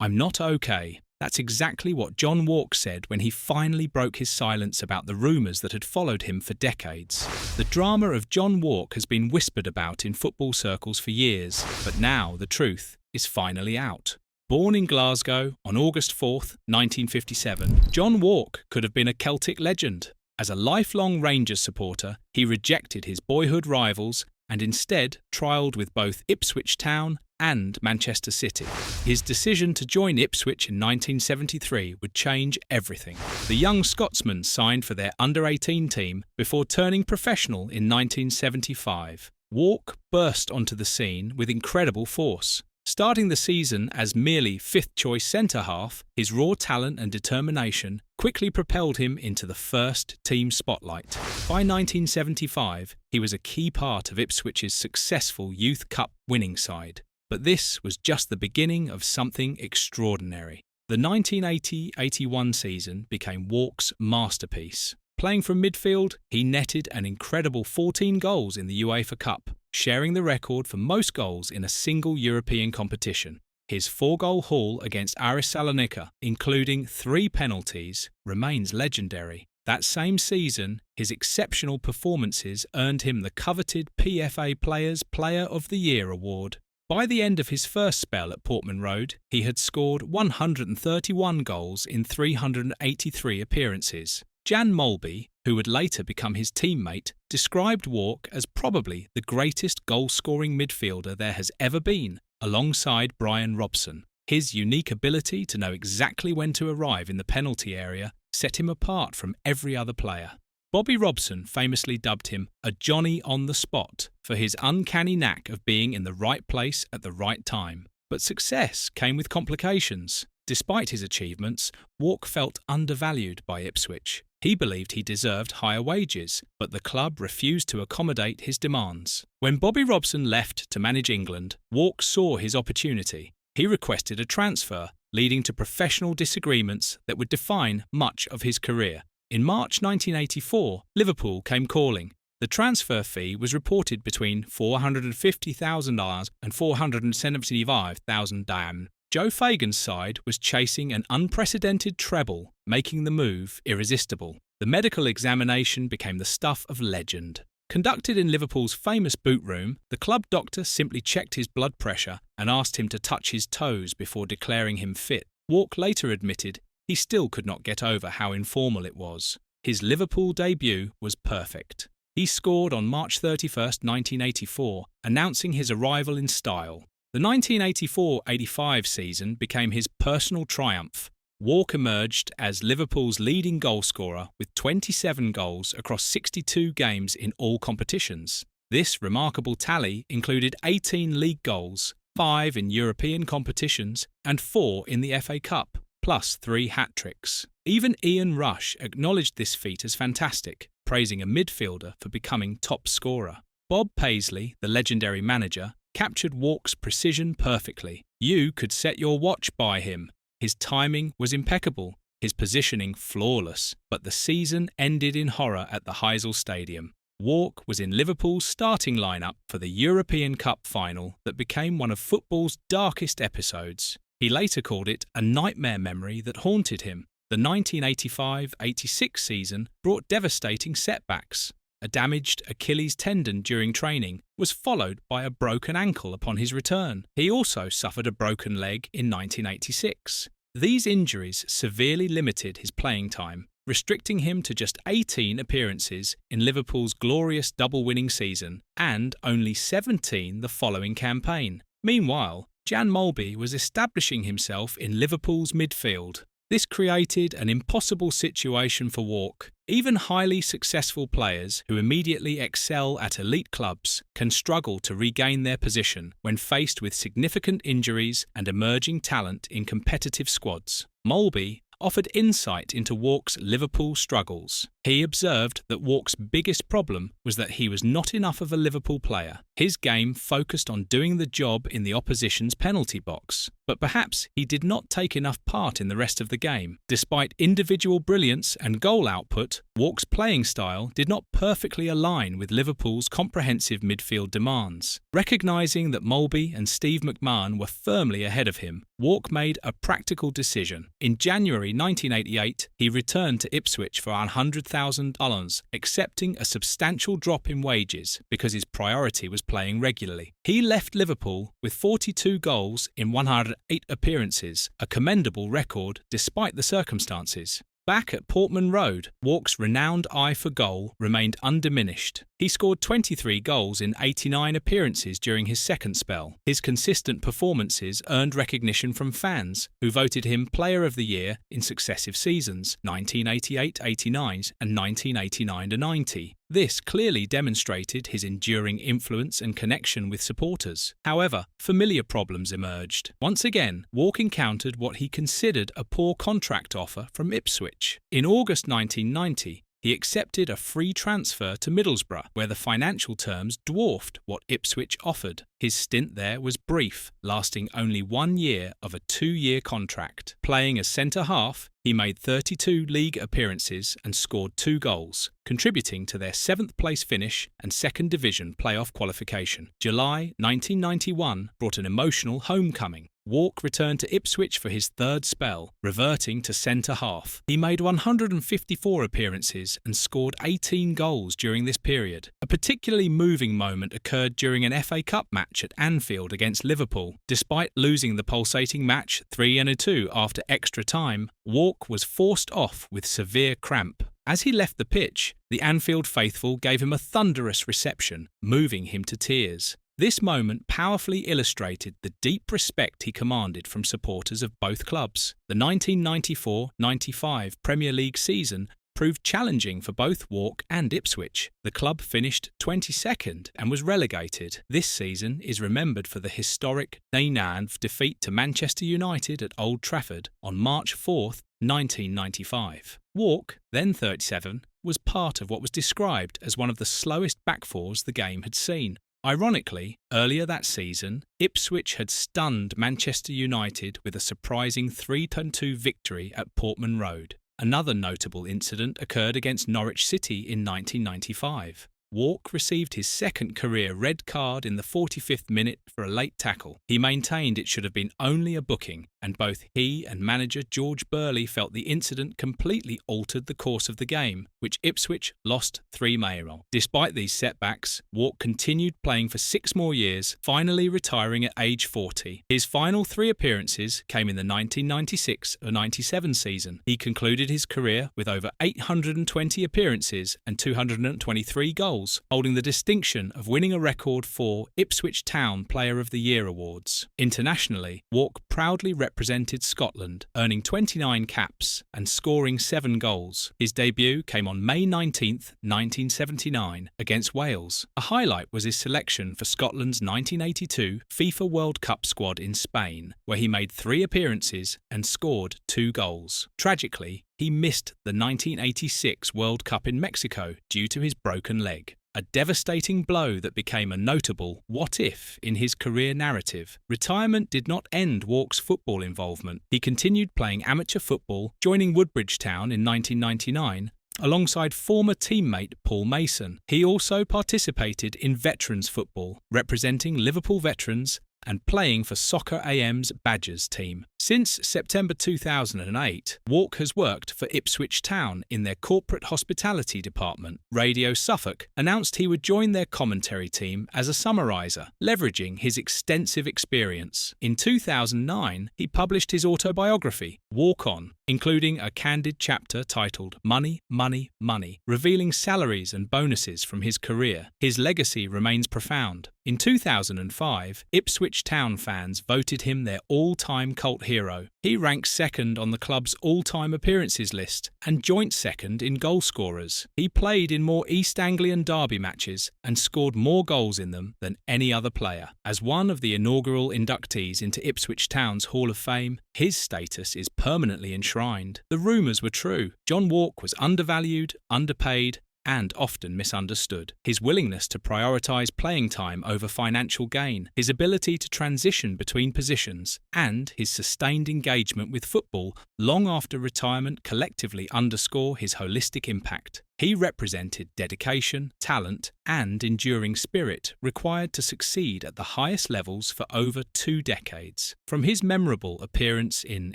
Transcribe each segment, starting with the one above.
"I'm not okay." That's exactly what John Wark said when he finally broke his silence about the rumours that had followed him for decades. The drama of John Wark has been whispered about in football circles for years, but now the truth is finally out. Born in Glasgow on August 4th, 1957, John Wark could have been a Celtic legend. As a lifelong Rangers supporter, he rejected his boyhood rivals and instead trialled with both Ipswich Town and Manchester City. His decision to join Ipswich in 1973 would change everything. The young Scotsman signed for their under-18 team before turning professional in 1975. Wark burst onto the scene with incredible force. Starting the season as merely fifth-choice centre-half, his raw talent and determination quickly propelled him into the first-team spotlight. By 1975, he was a key part of Ipswich's successful Youth Cup winning side. But this was just the beginning of something extraordinary. The 1980-81 season became Wark's masterpiece. Playing from midfield, he netted an incredible 14 goals in the UEFA Cup, sharing the record for most goals in a single European competition. His 4-goal haul against Aris Salonika, including 3 penalties, remains legendary. That same season, his exceptional performances earned him the coveted PFA Players Player of the Year award. By the end of his first spell at Portman Road, he had scored 131 goals in 383 appearances. Jan Molby, who would later become his teammate, described Wark as probably the greatest goal-scoring midfielder there has ever been, alongside Brian Robson. His unique ability to know exactly when to arrive in the penalty area set him apart from every other player. Bobby Robson famously dubbed him a Johnny on the spot for his uncanny knack of being in the right place at the right time. But success came with complications. Despite his achievements, Wark felt undervalued by Ipswich. He believed he deserved higher wages, but the club refused to accommodate his demands. When Bobby Robson left to manage England, Wark saw his opportunity. He requested a transfer, leading to professional disagreements that would define much of his career. In March 1984, Liverpool came calling. The transfer fee was reported between $450,000 and $475,000. Joe Fagan's side was chasing an unprecedented treble, making the move irresistible. The medical examination became the stuff of legend. Conducted in Liverpool's famous boot room, the club doctor simply checked his blood pressure and asked him to touch his toes before declaring him fit. Wark later admitted he still could not get over how informal it was. His Liverpool debut was perfect. He scored on March 31, 1984, announcing his arrival in style. The 1984-85 season became his personal triumph. Wark emerged as Liverpool's leading goalscorer with 27 goals across 62 games in all competitions. This remarkable tally included 18 league goals, 5 in European competitions and 4 in the FA Cup, plus 3 hat-tricks. Even Ian Rush acknowledged this feat as fantastic, praising a midfielder for becoming top scorer. Bob Paisley, the legendary manager, captured Wark's precision perfectly. You could set your watch by him. His timing was impeccable, his positioning flawless, but the season ended in horror at the Heysel Stadium. Wark was in Liverpool's starting lineup for the European Cup final that became one of football's darkest episodes. He later called it a nightmare memory that haunted him. The 1985-86 season brought devastating setbacks. A damaged Achilles tendon during training was followed by a broken ankle upon his return. He also suffered a broken leg in 1986. These injuries severely limited his playing time, restricting him to just 18 appearances in Liverpool's glorious double-winning season and only 17 the following campaign. Meanwhile, Jan Molby was establishing himself in Liverpool's midfield. This created an impossible situation for Wark. Even highly successful players who immediately excel at elite clubs can struggle to regain their position when faced with significant injuries and emerging talent in competitive squads. Molby offered insight into Wark's Liverpool struggles. He observed that Wark's biggest problem was that he was not enough of a Liverpool player. His game focused on doing the job in the opposition's penalty box, but perhaps he did not take enough part in the rest of the game. Despite individual brilliance and goal output, Wark's playing style did not perfectly align with Liverpool's comprehensive midfield demands. Recognising that Molby and Steve McMahon were firmly ahead of him, Wark made a practical decision. In January 1988, he returned to Ipswich for £100,000, accepting a substantial drop in wages because his priority was playing regularly. He left Liverpool with 42 goals in 108 appearances, a commendable record despite the circumstances. Back at Portman Road, Wark's renowned eye for goal remained undiminished. He scored 23 goals in 89 appearances during his second spell. His consistent performances earned recognition from fans, who voted him Player of the Year in successive seasons, 1988-89 and 1989-90. This clearly demonstrated his enduring influence and connection with supporters. However, familiar problems emerged. Once again, Wark encountered what he considered a poor contract offer from Ipswich. In August 1990, he accepted a free transfer to Middlesbrough, where the financial terms dwarfed what Ipswich offered. His stint there was brief, lasting only 1 year of a 2-year contract. Playing as centre-half, he made 32 league appearances and scored 2 goals, contributing to their 7th place finish and 2nd Division playoff qualification. July 1991 brought an emotional homecoming. Wark returned to Ipswich for his 3rd spell, reverting to centre-half. He made 154 appearances and scored 18 goals during this period. A particularly moving moment occurred during an FA Cup match at Anfield against Liverpool. Despite losing the pulsating match 3-2 after extra time, Wark was forced off with severe cramp. As he left the pitch, the Anfield faithful gave him a thunderous reception, moving him to tears. This moment powerfully illustrated the deep respect he commanded from supporters of both clubs. The 1994-95 Premier League season proved challenging for both Wark and Ipswich. The club finished 22nd and was relegated. This season is remembered for the historic 9-0 defeat to Manchester United at Old Trafford on March 4, 1995. Wark, then 37, was part of what was described as one of the slowest back fours the game had seen. Ironically, earlier that season, Ipswich had stunned Manchester United with a surprising 3-2 victory at Portman Road. Another notable incident occurred against Norwich City in 1995. Wark received his 2nd career red card in the 45th minute for a late tackle. He maintained it should have been only a booking, and both he and manager George Burley felt the incident completely altered the course of the game, which Ipswich lost 3-0. Despite these setbacks, Wark continued playing for 6 more years, finally retiring at age 40. His final 3 appearances came in the 1996-97 season. He concluded his career with over 820 appearances and 223 goals, holding the distinction of winning a record 4 Ipswich Town Player of the Year awards. Internationally, Wark proudly represented Scotland, earning 29 caps and scoring 7 goals. His debut came on May 19, 1979, against Wales. A highlight was his selection for Scotland's 1982 FIFA World Cup squad in Spain, where he made 3 appearances and scored 2 goals. Tragically, he missed the 1986 World Cup in Mexico due to his broken leg. A devastating blow that became a notable what if in his career narrative. Retirement did not end Wark's football involvement. He continued playing amateur football, joining Woodbridge Town in 1999, alongside former teammate Paul Mason. He also participated in veterans football, representing Liverpool veterans and playing for Soccer AM's Badgers team. Since September 2008, Wark has worked for Ipswich Town in their corporate hospitality department. Radio Suffolk announced he would join their commentary team as a summariser, leveraging his extensive experience. In 2009, he published his autobiography, Walk On, including a candid chapter titled Money, Money, Money, revealing salaries and bonuses from his career. His legacy remains profound. In 2005, Ipswich Town fans voted him their all-time cult hero. He ranks second on the club's all-time appearances list and joint second in goal scorers. He played in more East Anglian derby matches and scored more goals in them than any other player. As one of the inaugural inductees into Ipswich Town's Hall of Fame, his status is permanently enshrined. The rumours were true. John Wark was undervalued, underpaid, and often misunderstood. His willingness to prioritise playing time over financial gain, his ability to transition between positions, and his sustained engagement with football long after retirement collectively underscore his holistic impact. He represented dedication, talent, and enduring spirit required to succeed at the highest levels for over 2 decades. From his memorable appearance in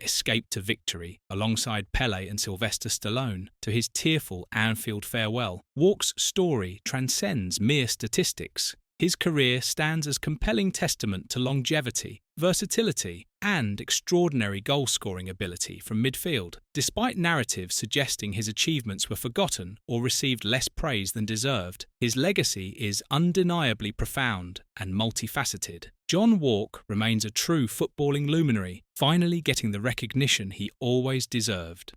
Escape to Victory alongside Pelé and Sylvester Stallone to his tearful Anfield farewell, Wark's story transcends mere statistics. His career stands as compelling testament to longevity, versatility, and extraordinary goal-scoring ability from midfield. Despite narratives suggesting his achievements were forgotten or received less praise than deserved, his legacy is undeniably profound and multifaceted. John Wark remains a true footballing luminary, finally getting the recognition he always deserved.